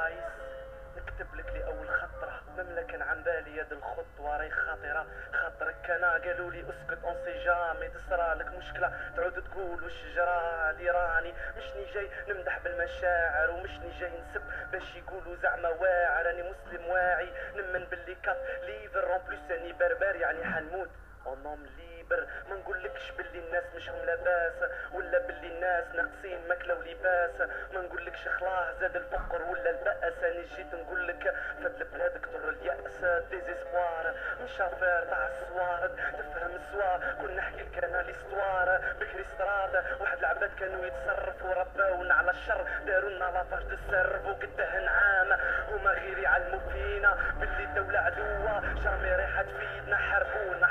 الرايس نكتب لك لأول خطرة مملكة عن بالي يد الخطوة راي خاطرة خاطرك أنا قالوا لي اسكت اون سي جامي تصرى لك مشكلة تعود تقول وش جرى لي راني مشني جاي نمدح بالمشاعر ومشني جاي نسب باش يقولوا زعما واعر راني مسلم واعي نمن باللي كات ليفر اون بلوس اني بربر يعني حنموت اونوم ليبر ما نقولكش باللي الناس مشهم لاباس ولا باللي الناس ناقصين ماكله ولباس ما نقولكش خلاه زاد الفقر ولا البأس انا جيت نقولك فات البلاد كتر اليأس ديزيسبوار مش افير تاع السوارد تفهم السوا كنا نحكي لك انا ليستوار بكري ستراد واحد العباد كانوا يتصرفوا رباونا على الشر داروا لنا لافاج دو سيرفو قداه نعام هما غير يعلموا فينا باللي الدولة عدوة جرمي ريحة فيدنا حربونا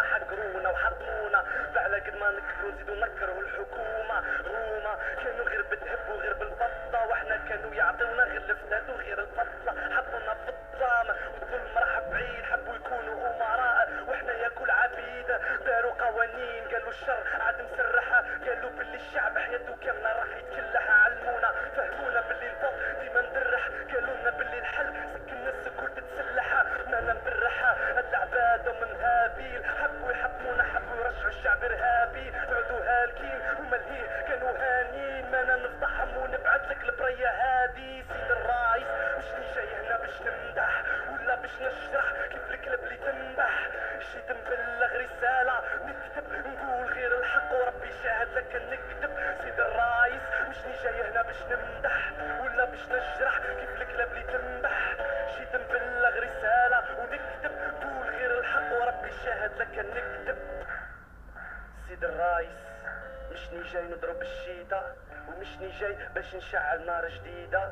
حقرونا وحطمونا بعد قد ما نكروا نزيدوا نكرهوا الحكومة هما كانوا غير بتهب وغير بالفضة واحنا كانوا يعطيونا غير الفتات وغير الفضة حطونا في الظلام والظلم راح بعيد حبوا يكونوا امراء واحنا ياكل عبيد داروا قوانين قالوا الشر عاد مسرحة قالوا باللي الشعب حياته كاملة راح يتكلح علمونا فهمونا باللي الفوق ديما ندرح قالوا لنا باللي الحل سكن الناس الكل تتسلح ما نبرحها العباد ومن هابيل حبوا يحطمونا حبوا يرجعوا الشعب ارهابي عودوا هالكين وملهيه كانوا هانيين ما نفضحهم ونبعث لك البريه هادي سيد الرايس مش جاي هنا باش نمدح ولا باش نشرح كيف الكلب اللي تنبح جيت نبلغ رساله نكتب نقول غير الحق وربي شاهد لك نكتب سيد الرايس مش جاي هنا باش نمدح ولا باش نشرح كيف الكلب اللي تنبح جيت نبلغ رساله ونكتب نقول غير الحق وربي شاهد لك نكتب سيد الرايس مشني جاي نضرب الشيطة ومشني جاي باش نشعل نار جديدة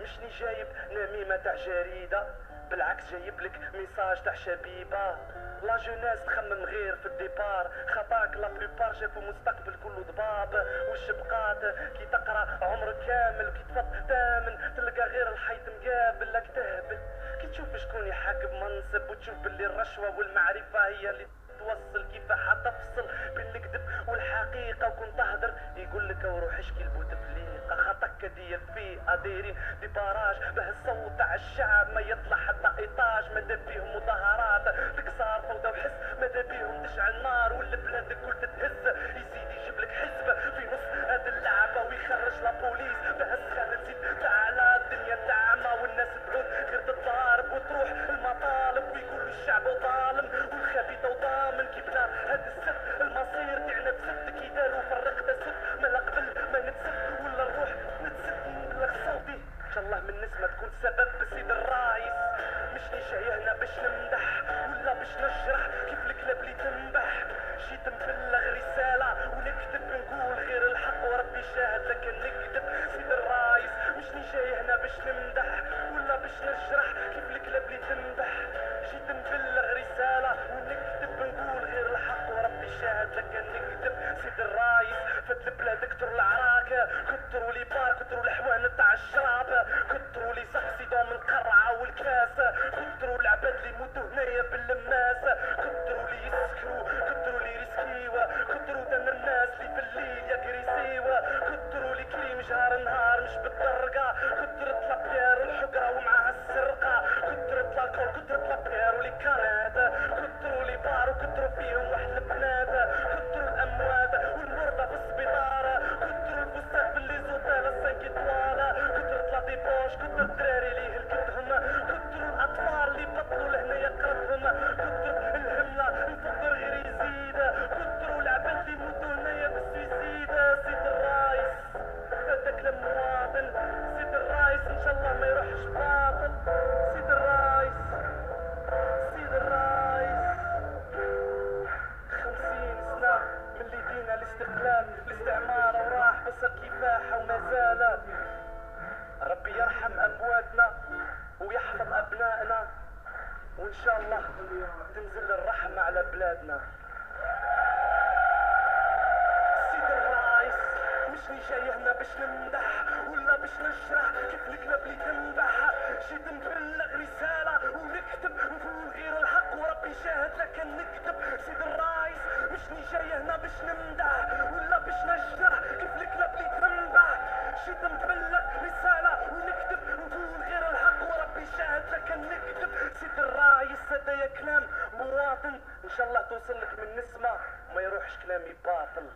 مشني جايب نميمة تاع جريدة بالعكس جايب لك ميساج تاع شبيبة لا جوناس تخمم غير في الديبار خطاك لا بلوبار شافوا مستقبل كله ضباب وش بقات كي تقرا عمر كامل كي تفض تامن تلقى غير الحيط مقابل لك تهبل كي تشوف شكون يحاكم منصب وتشوف باللي الرشوة والمعرفة هي اللي توصل كيف حتفصل بين الكذب والحقيقة وكنت تهدر يقول لك وروح اشكي البوتفليقة خطك دي الفئة دايرين دي باراج به الصوت تاع الشعب ما يطلع حتى ايطاج مادا بيهم مظاهرات تكسار فوضى وحس مادا بيهم تشعل نار والبلاد الكل تتهز يزيد يجيب لك حزب في نص هاد اللعبة ويخرج لابوليس به السخانة تزيد تعلى الدنيا تعمى والناس تعود غير تتضارب وتروح المطالب ويقولوا الشعب ظالم والخبيثة وضامن كيبنا هاد السد المصير تاعنا بسد كي داروا فرقنا سد ما لا قبل ما نتسد ولا نروح نتسد نبلغ صوتي ان شاء الله من نسمة تكون سبب بسيد الرايس مشني جاي هنا باش نمدح ولا باش نشرح كيف الكلاب اللي تنبح جيت نبلغ رسالة ونكتب نقول غير الحق وربي شاهد لك نكتب سيد الرايس مشني جاي هنا باش نمدح ولا باش نشرح كيف الكلاب اللي تنبح جيت نبلغ رسالة ونكتب نقول غير الحق وربي شاهد لك نكتب سيد الرايس فات البلاد كتروا العراك كتروا لي بار كتروا الحوان تاع الشراب كتروا لي سقسيدون من القرعة والكاس كتروا العباد اللي يموتوا هنايا باللماس كتروا لي يسكروا كتروا لي ريسكيوا كتروا دنا الناس اللي في الليل يكريسيوا كتروا لي كريم جهار نهار مش بالدرقة كترت لابيير الحقرة ومعها السرقة كترت لاكول كترت لابيير ولي كارات كتروا لي بار وكتروا فيهم واحد البنات كتروا الاموات والمرضى في السبيطار كتروا الفستات باللي زوطال السانك طوالة كترت لا ديبوش كتروا الدراري اللي هلكتهم كتروا الاطفال اللي بطلوا لهنا يقربهم كتروا الهملة الفقر غير يزيد كتروا العباد اللي يموتوا هنايا بالسويسيد سيد الرايس هذاك المواطن سيد الرايس ان شاء الله ما يروحش باطل سيد الرايس سيد الرايس 50 سنة من اللي دينا الاستقلال الاستعمار وراح بس الكفاح وما زال ربي يرحم امواتنا ويحفظ ابنائنا وان شاء الله تنزل الرحمة على بلادنا سيد الرايس مشني جاي هنا باش نمدح ولا باش نشرح كيف الكلاب اللي تنبح جيت نبلغ رسالة ونكتب نقول غير الحق وربي شاهد لك نكتب سيد الرايس مشني جاي هنا باش نمدح ولا باش نشرح كيف الكلاب اللي تنبح جيت نبلغ رسالة ونكتب نقول تطيحش كلامي باطل.